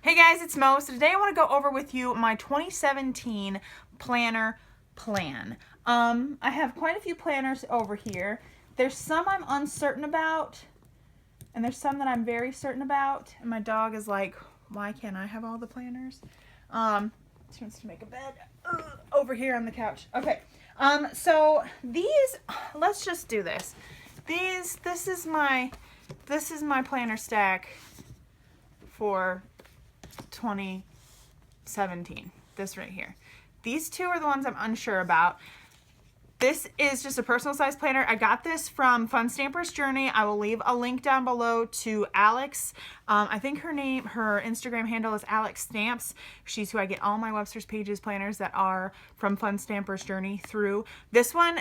Hey guys, it's Mo. So today I want to go over with you my 2017 planner plan. I have quite a few planners over here. There's some I'm uncertain about, and there's some that I'm very certain about. And my dog is like, why can't I have all the planners? She wants to make a bed over here on the couch. Okay. So these, let's just do this. This is my planner stack for 2017. This right here. These two are the ones I'm unsure about. This is just a personal size planner. I got this from Fun Stamper's Journey. I will leave a link down below to Alex. I think her Instagram handle is Alex Stamps. She's who I get all my Webster's Pages planners that are from Fun Stamper's Journey through. This one,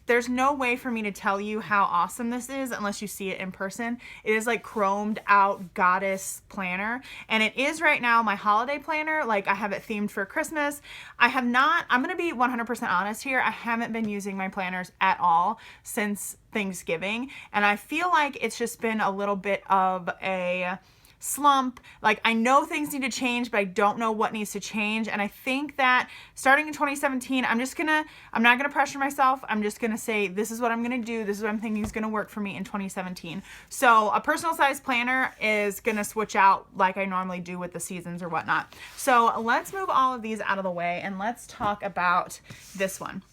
there's no way for me to tell you how awesome this is unless you see it in person. It is like chromed out goddess planner. And it is right now my holiday planner. Like I have it themed for Christmas. I'm going to be 100% honest here. I haven't been using my planners at all since Thanksgiving, and I feel like it's just been a little bit of a slump. Like I know things need to change, but I don't know what needs to change. And I think that starting in 2017, I'm not gonna pressure myself. I'm just gonna say, this is what I'm gonna do. This is what I'm thinking is gonna work for me in 2017. So a personal size planner is gonna switch out like I normally do with the seasons or whatnot. So let's move all of these out of the way and let's talk about this one.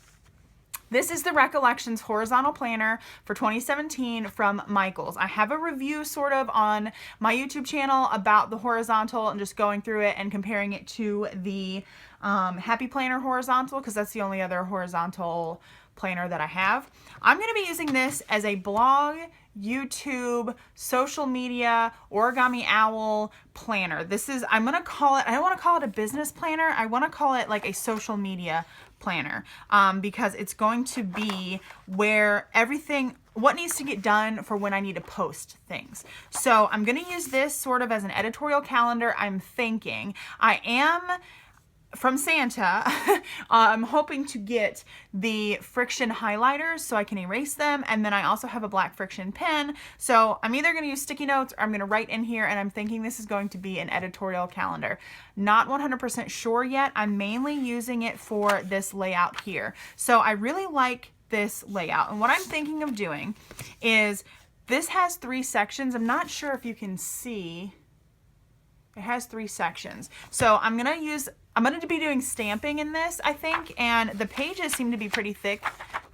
This is the Recollections Horizontal Planner for 2017 from Michaels. I have a review sort of on my YouTube channel about the horizontal and just going through it and comparing it to the Happy Planner Horizontal because that's the only other horizontal planner that I have. I'm going to be using this as a blog, YouTube, social media, Origami Owl planner. I'm going to call it, I don't want to call it a business planner. I want to call it like a social media planner because it's going to be where what needs to get done for when I need to post things. So I'm going to use this sort of as an editorial calendar. I'm thinking I am from Santa, I'm hoping to get the friction highlighters so I can erase them. And then I also have a black friction pen. So I'm either going to use sticky notes or I'm going to write in here, and I'm thinking this is going to be an editorial calendar. Not 100% sure yet. I'm mainly using it for this layout here. So I really like this layout. And what I'm thinking of doing is this has 3 sections. I'm not sure if you can see. It has 3 sections. So I'm going to be doing stamping in this, I think, and the pages seem to be pretty thick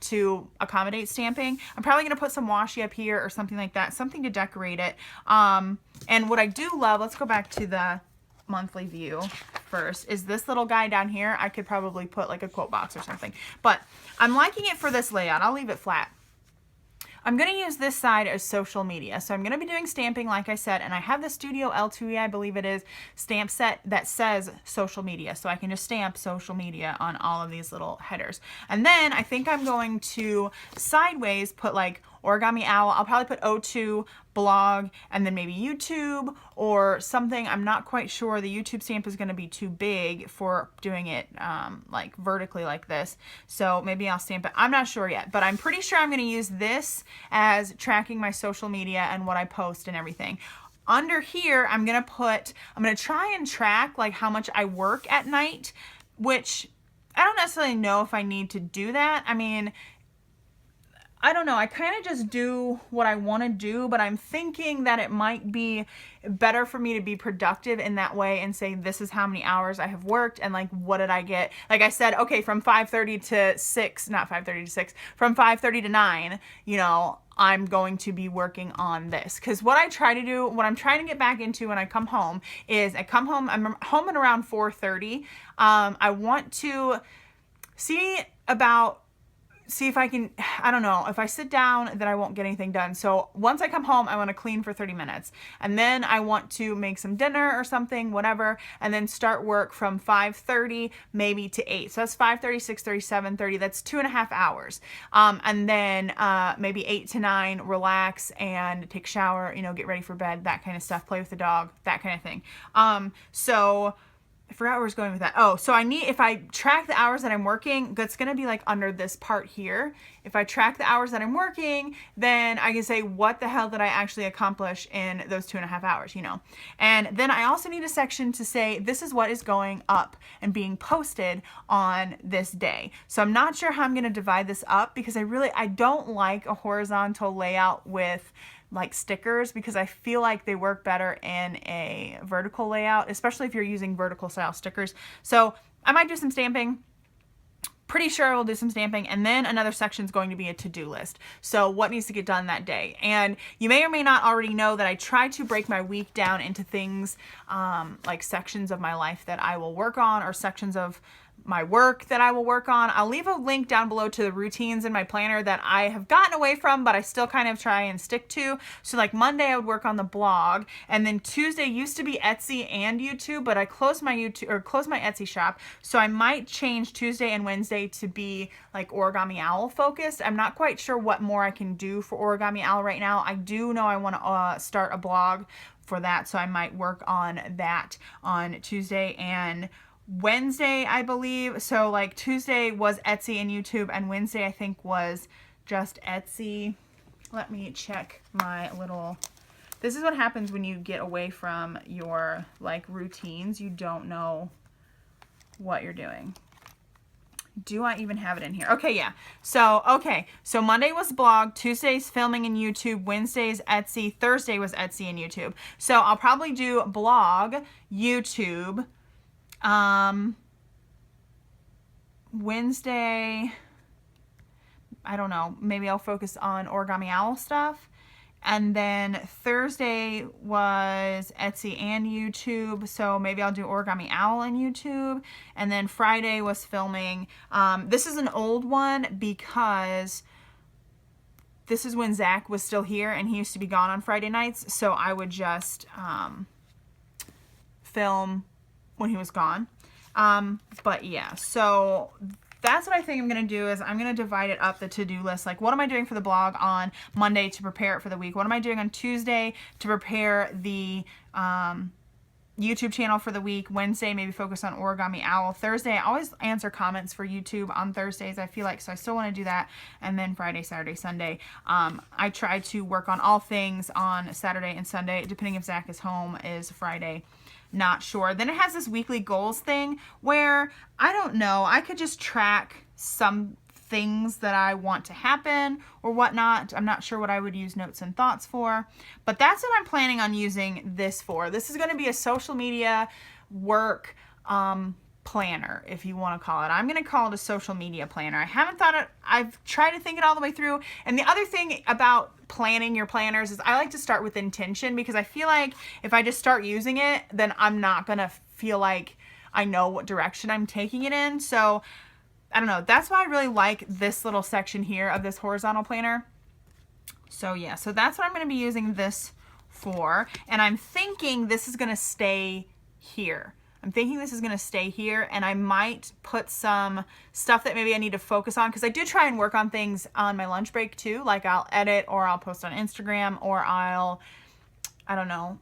to accommodate stamping. I'm probably going to put some washi up here or something like that, something to decorate it. And what I do love, let's go back to the monthly view first, is this little guy down here. I could probably put like a quote box or something, but I'm liking it for this layout. I'll leave it flat. I'm going to use this side as social media. So I'm going to be doing stamping, like I said, and I have the Studio L2E, I believe it is, stamp set that says social media. So I can just stamp social media on all of these little headers. And then I think I'm going to sideways put like Origami Owl. I'll probably put O2, blog, and then maybe YouTube or something. I'm not quite sure. The YouTube stamp is going to be too big for doing it like vertically like this. So maybe I'll stamp it. I'm not sure yet, but I'm pretty sure I'm going to use this as tracking my social media and what I post and everything. Under here, I'm going to try and track like how much I work at night, which I don't necessarily know if I need to do that. I mean, I don't know. I kind of just do what I want to do, but I'm thinking that it might be better for me to be productive in that way and say, this is how many hours I have worked and like, what did I get? Like I said, okay, from 5:30 to 6, not 5:30 to 6, from 5:30 to 9, you know, I'm going to be working on this. Because what I'm trying to get back into when I come home is I'm home at around 4:30. I want to see if I can, I don't know, if I sit down, then I won't get anything done. So once I come home, I want to clean for 30 minutes. And then I want to make some dinner or something, whatever, and then start work from 5:30 maybe to 8. So that's 5:30, 6:30, 7:30. That's 2.5 hours. And then maybe 8 to 9, relax and take a shower, you know, get ready for bed, that kind of stuff, play with the dog, that kind of thing. So I forgot where I was going with that. Oh, so if I track the hours that I'm working, that's going to be like under this part here. If I track the hours that I'm working, then I can say, what the hell did I actually accomplish in those 2.5 hours, you know? And then I also need a section to say, this is what is going up and being posted on this day. So I'm not sure how I'm going to divide this up because I don't like a horizontal layout with like stickers because I feel like they work better in a vertical layout, especially if you're using vertical style stickers. So I might do some stamping. Pretty sure I will do some stamping, and then another section is going to be a to-do list. So what needs to get done that day. And you may or may not already know that I try to break my week down into things like sections of my life that I will work on or sections of my work that I will work on. I'll leave a link down below to the routines in my planner that I have gotten away from, but I still kind of try and stick to. So like Monday I would work on the blog, and then Tuesday used to be Etsy and YouTube, but I closed my Etsy shop. So I might change Tuesday and Wednesday to be like Origami Owl focused. I'm not quite sure what more I can do for Origami Owl right now. I do know I want to start a blog for that, so I might work on that on Tuesday and Wednesday, I believe. So like Tuesday was Etsy and YouTube, and Wednesday I think was just Etsy. Let me check my little, this is what happens when you get away from your like routines. You don't know what you're doing. Do I even have it in here? Okay, yeah. So Monday was blog, Tuesday's filming in YouTube, Wednesday's Etsy, Thursday was Etsy and YouTube. So I'll probably do blog, YouTube, Wednesday, I don't know, maybe I'll focus on Origami Owl stuff. And then Thursday was Etsy and YouTube, so maybe I'll do Origami Owl and YouTube. And then Friday was filming. This is an old one because this is when Zach was still here and he used to be gone on Friday nights, so I would just film when he was gone. But yeah, so that's what I think I'm going to do is I'm going to divide it up, the to-do list. Like, what am I doing for the blog on Monday to prepare it for the week? What am I doing on Tuesday to prepare the YouTube channel for the week? Wednesday, maybe focus on Origami Owl. Thursday, I always answer comments for YouTube on Thursdays, I feel like, so I still want to do that. And then Friday, Saturday, Sunday, I try to work on all things on Saturday and Sunday, depending if Zach is home, is Friday. Not sure. Then it has this weekly goals thing where I don't know, I could just track some things that I want to happen or whatnot. I'm not sure what I would use notes and thoughts for, but that's what I'm planning on using this for. This is going to be a social media work planner, if you want to call it. I'm going to call it a social media planner. I haven't thought it, I've tried to think it all the way through. And the other thing about planning your planners is I like to start with intention, because I feel like if I just start using it, then I'm not going to feel like I know what direction I'm taking it in. So I don't know. That's why I really like this little section here of this horizontal planner. So yeah, so that's what I'm going to be using this for. And I'm thinking this is going to stay here. I'm thinking this is going to stay here, and I might put some stuff that maybe I need to focus on, because I do try and work on things on my lunch break too. Like I'll edit, or I'll post on Instagram, or I don't know,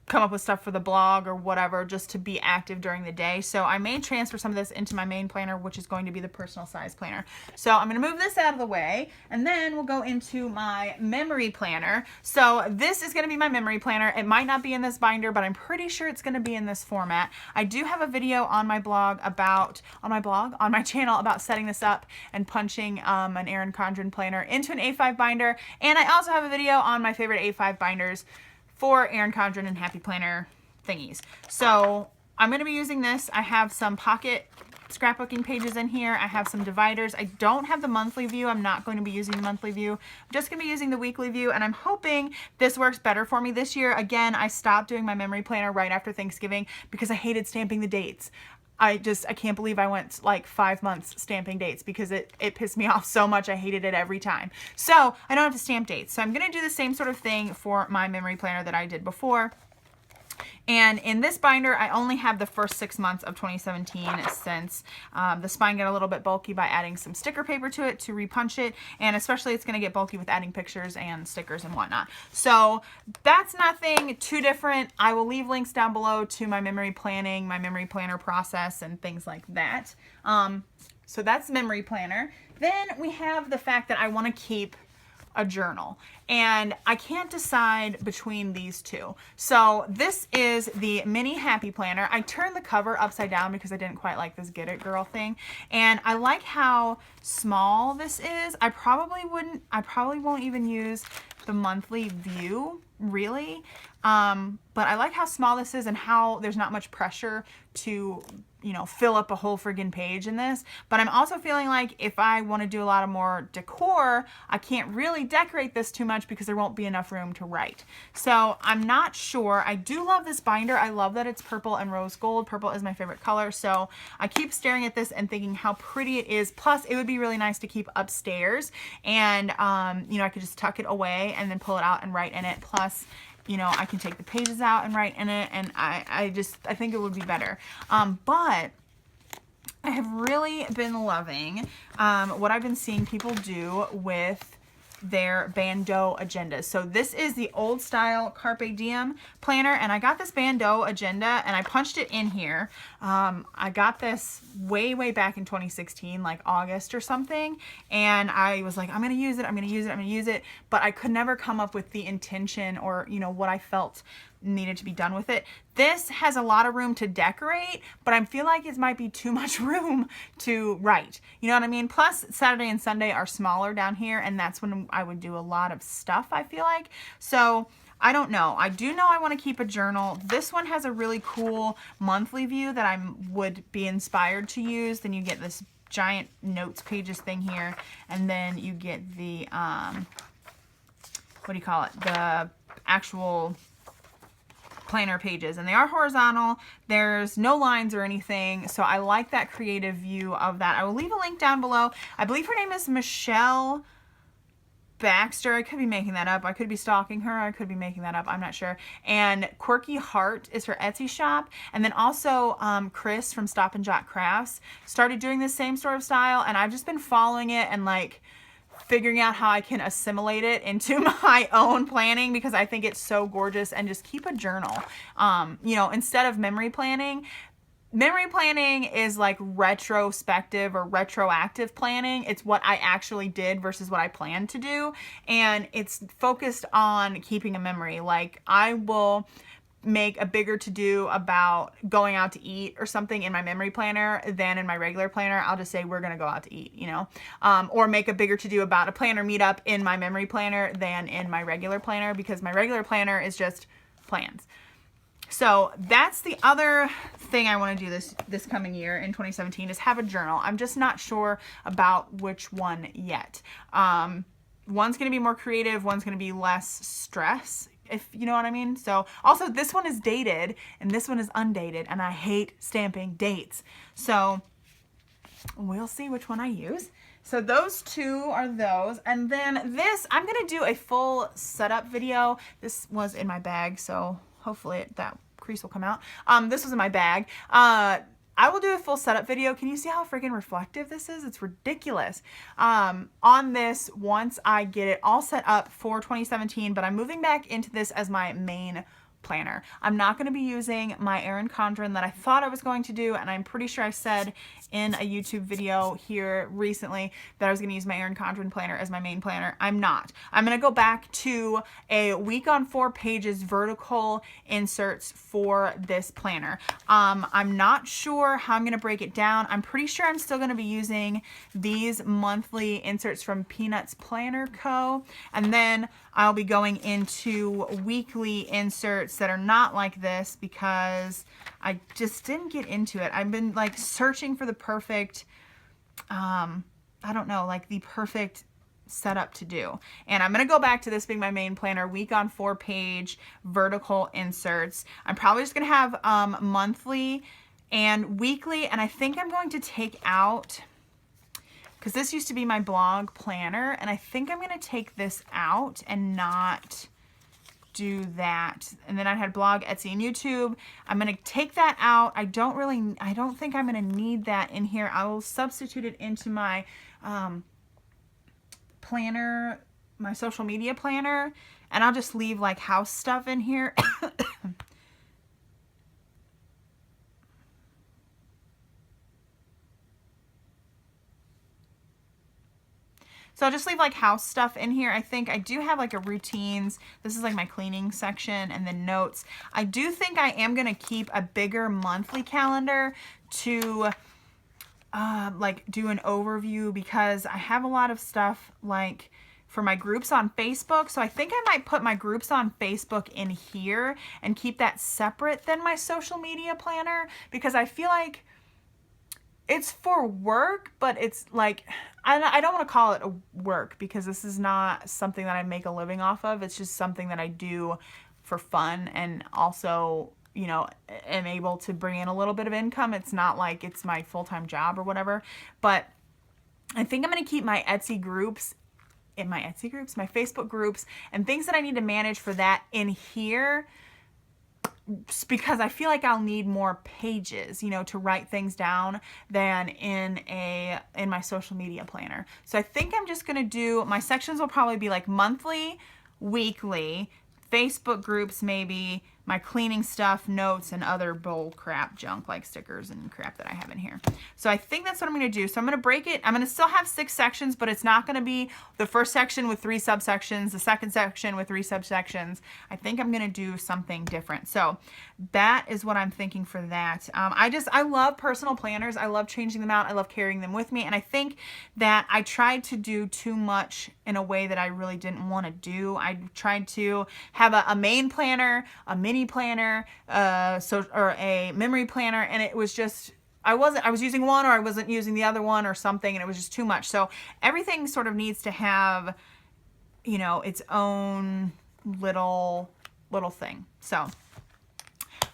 come up with stuff for the blog or whatever, just to be active during the day. So I may transfer some of this into my main planner, which is going to be the personal size planner. So I'm going to move this out of the way, and then we'll go into my memory planner. So this is going to be my memory planner. It might not be in this binder, but I'm pretty sure it's going to be in this format. I do have a video on my blog on my channel about setting this up and punching an Erin Condren planner into an A5 binder. And I also have a video on my favorite A5 binders for Erin Condren and Happy Planner thingies. So I'm going to be using this. I have some pocket scrapbooking pages in here. I have some dividers. I don't have the monthly view. I'm not going to be using the monthly view. I'm just going to be using the weekly view, and I'm hoping this works better for me this year. Again, I stopped doing my memory planner right after Thanksgiving because I hated stamping the dates. I can't believe I went like 5 months stamping dates because it pissed me off so much. I hated it every time. So I don't have to stamp dates. So I'm going to do the same sort of thing for my memory planner that I did before. And in this binder, I only have the first 6 months of 2017 since the spine got a little bit bulky by adding some sticker paper to it to repunch it. And especially it's going to get bulky with adding pictures and stickers and whatnot. So that's nothing too different. I will leave links down below to my memory planning, my memory planner process, and things like that. So that's memory planner. Then we have the fact that I want to keep a journal, and I can't decide between these two. So this is the mini happy planner. I turned the cover upside down because I didn't quite like this Get It Girl thing, and I like how small this is. I probably won't even use the monthly view really, but I like how small this is and how there's not much pressure to, you know, fill up a whole friggin' page in this. But I'm also feeling like if I want to do a lot of more decor, I can't really decorate this too much because there won't be enough room to write. So I'm not sure. I do love this binder. I love that it's purple and rose gold. Purple is my favorite color. So I keep staring at this and thinking how pretty it is. Plus it would be really nice to keep upstairs, and you know, I could just tuck it away and then pull it out and write in it. Plus, you know, I can take the pages out and write in it, and I think it would be better. But I have really been loving what I've been seeing people do with their bandeau agendas. So this is the old style Carpe Diem planner, and I got this bandeau agenda and I punched it in here. I got this way back in 2016, like August or something, and I was like, I'm gonna use it, but I could never come up with the intention or, you know, what I felt needed to be done with it. This has a lot of room to decorate, but I feel like it might be too much room to write. You know what I mean? Plus Saturday and Sunday are smaller down here, and that's when I would do a lot of stuff, I feel like. So I don't know. I do know I want to keep a journal. This one has a really cool monthly view that I would be inspired to use. Then you get this giant notes pages thing here, and then you get the what do you call it? The actual planner pages, and they are horizontal. There's no lines or anything, so I like that creative view of that. I will leave a link down below. I believe her name is Michelle Baxter. I could be making that up. I could be stalking her. I could be making that up. I'm not sure. And Quirky Heart is her Etsy shop. And then also Chris from Stop and Jot Crafts started doing this same sort of style, and I've just been following it and like figuring out how I can assimilate it into my own planning because I think it's so gorgeous. And just keep a journal. You know, instead of memory planning is like retrospective or retroactive planning. It's what I actually did versus what I planned to do. And it's focused on keeping a memory. Like I will make a bigger to-do about going out to eat or something in my memory planner than in my regular planner. I'll just say we're gonna go out to eat, you know, or make a bigger to-do about a planner meetup in my memory planner than in my regular planner, because my regular planner is just plans. So that's the other thing I want to do this coming year in 2017 is have a journal. I'm just not sure about which one yet. One's gonna be more creative, one's gonna be less stress, if you know what I mean. So also this one is dated and this one is undated, and I hate stamping dates. So we'll see which one I use. So those two are those. And then this, I'm going to do a full setup video. This was in my bag, so hopefully that crease will come out. This was in my bag. I will do a full setup video. Can you see how freaking reflective this is? It's ridiculous. On this, once I get it all set up for 2017, but I'm moving back into this as my main planner. I'm not going to be using my Erin Condren that I thought I was going to do, and I'm pretty sure I said in a YouTube video here recently that I was going to use my Erin Condren planner as my main planner. I'm not. I'm going to go back to a week on 4 pages vertical inserts for this planner. I'm not sure how I'm going to break it down. I'm pretty sure I'm still going to be using these monthly inserts from Peanuts Planner Co. And then I'll be going into weekly inserts that are not like this because I just didn't get into it. I've been like searching for the perfect, I don't know, like the perfect setup to do. And I'm going to go back to this being my main planner, week on 4 page vertical inserts. I'm probably just going to have monthly and weekly, and I think I'm going to take out, because this used to be my blog planner, and I think I'm going to take this out and not do that. And then I had blog, Etsy, and YouTube. I'm going to take that out. I don't think I'm going to need that in here. I will substitute it into my planner, my social media planner, and I'll just leave like house stuff in here. So I'll just leave like house stuff in here. I think I do have like a routines. This is like my cleaning section, and then notes. I do think I am gonna keep a bigger monthly calendar to like do an overview, because I have a lot of stuff like for my groups on Facebook. So I think I might put my groups on Facebook in here and keep that separate than my social media planner, because I feel like it's for work, but it's like, I don't want to call it a work, because this is not something that I make a living off of. It's just something that I do for fun, and also, you know, am able to bring in a little bit of income. It's not like it's my full-time job or whatever. But I think I'm going to keep my Etsy groups in my Etsy groups, my Facebook groups, and things that I need to manage for that in here, because I feel like I'll need more pages, you know, to write things down than in my social media planner. So I think I'm just going to do, my sections will probably be like monthly, weekly, Facebook groups maybe, my cleaning stuff, notes, and other bull crap junk like stickers and crap that I have in here. So I think that's what I'm going to do. So I'm going to break it. I'm going to still have 6 sections, but it's not going to be the first section with 3 subsections, the second section with 3 subsections. I think I'm going to do something different. So that is what I'm thinking for that. I love personal planners. I love changing them out. I love carrying them with me. And I think that I tried to do too much in a way that I really didn't want to do. I tried to have a main planner, a mini planner, or a memory planner, and it was just, I was using one, or I wasn't using the other one or something, and it was just too much. So everything sort of needs to have, you know, its own little thing. So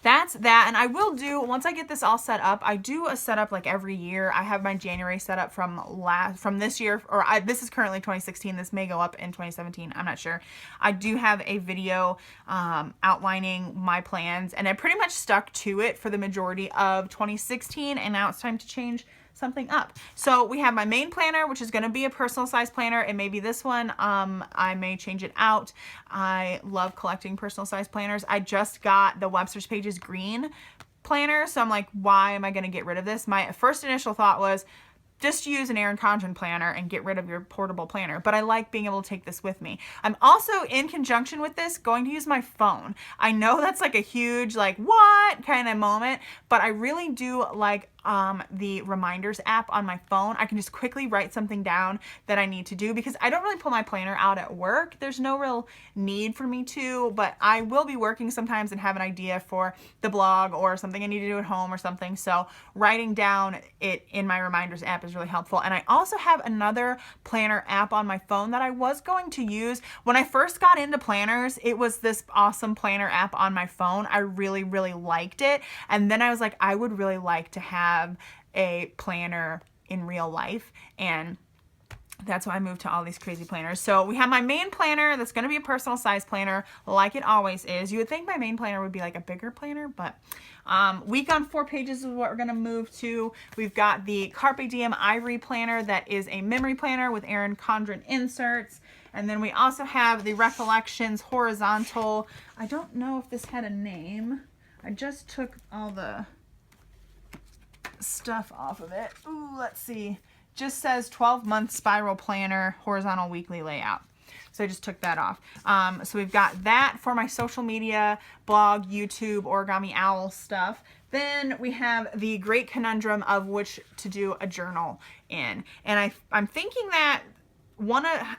that's that. And I will do, once I get this all set up, I do a setup like every year. I have my January setup from this year, or this is currently 2016. This may go up in 2017. I'm not sure. I do have a video outlining my plans, and I pretty much stuck to it for the majority of 2016. And now it's time to change something up. So we have my main planner, which is going to be a personal size planner. It may be this one. I may change it out. I love collecting personal size planners. I just got the Webster's Pages green planner, so I'm like, why am I going to get rid of this? My first initial thought was just use an Erin Condren planner and get rid of your portable planner. But I like being able to take this with me. I'm also, in conjunction with this, going to use my phone. I know that's like a huge, like, what kind of moment, but I really do like the reminders app on my phone. I can just quickly write something down that I need to do, because I don't really pull my planner out at work. There's no real need for me to, but I will be working sometimes and have an idea for the blog or something I need to do at home or something. So writing down it in my reminders app is really helpful. And I also have another planner app on my phone that I was going to use. When I first got into planners, it was this awesome planner app on my phone. I really, really liked it. And then I was like, I would really like to have a planner in real life, and that's why I moved to all these crazy planners. So we have my main planner that's going to be a personal size planner, like it always is. You would think my main planner would be like a bigger planner, but week on 4 pages is what we're going to move to. We've got the Carpe Diem Ivory planner that is a memory planner with Erin Condren inserts. And then we also have the Recollections horizontal. I don't know if this had a name. I just took all the stuff off of it. Ooh, let's see. Just says 12-month spiral planner, horizontal weekly layout. So I just took that off. So we've got that for my social media, blog, YouTube, Origami Owl stuff. Then we have the great conundrum of which to do a journal in. And I'm thinking that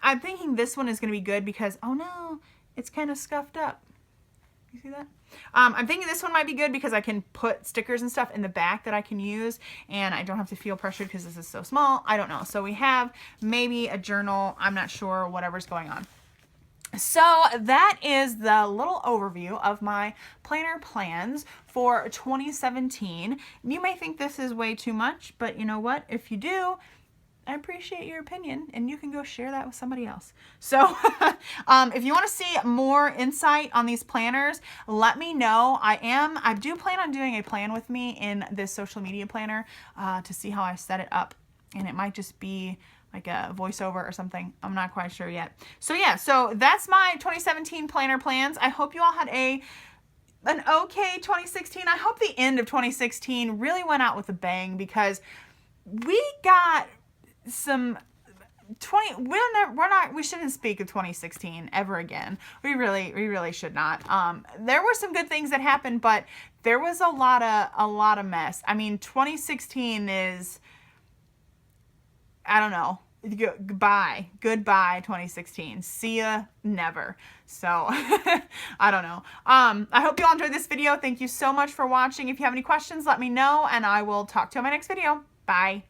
I'm thinking this one is going to be good because, oh no, it's kind of scuffed up. You see that? I'm thinking this one might be good because I can put stickers and stuff in the back that I can use, and I don't have to feel pressured because this is so small. I don't know. So we have maybe a journal. I'm not sure, whatever's going on. So that is the little overview of my planner plans for 2017. You may think this is way too much, but you know what? If you do, I appreciate your opinion, and you can go share that with somebody else. So if you want to see more insight on these planners, let me know. I do plan on doing a plan with me in this social media planner to see how I set it up. And it might just be like a voiceover or something. I'm not quite sure yet. So yeah, so that's my 2017 planner plans. I hope you all had an okay 2016. I hope the end of 2016 really went out with a bang, because we got some we shouldn't speak of 2016 ever again. We really should not. There were some good things that happened, but there was a lot of mess. I mean, 2016 is, I don't know. Goodbye 2016. See ya never. So I don't know. I hope you all enjoyed this video. Thank you so much for watching. If you have any questions, let me know, and I will talk to you in my next video. Bye.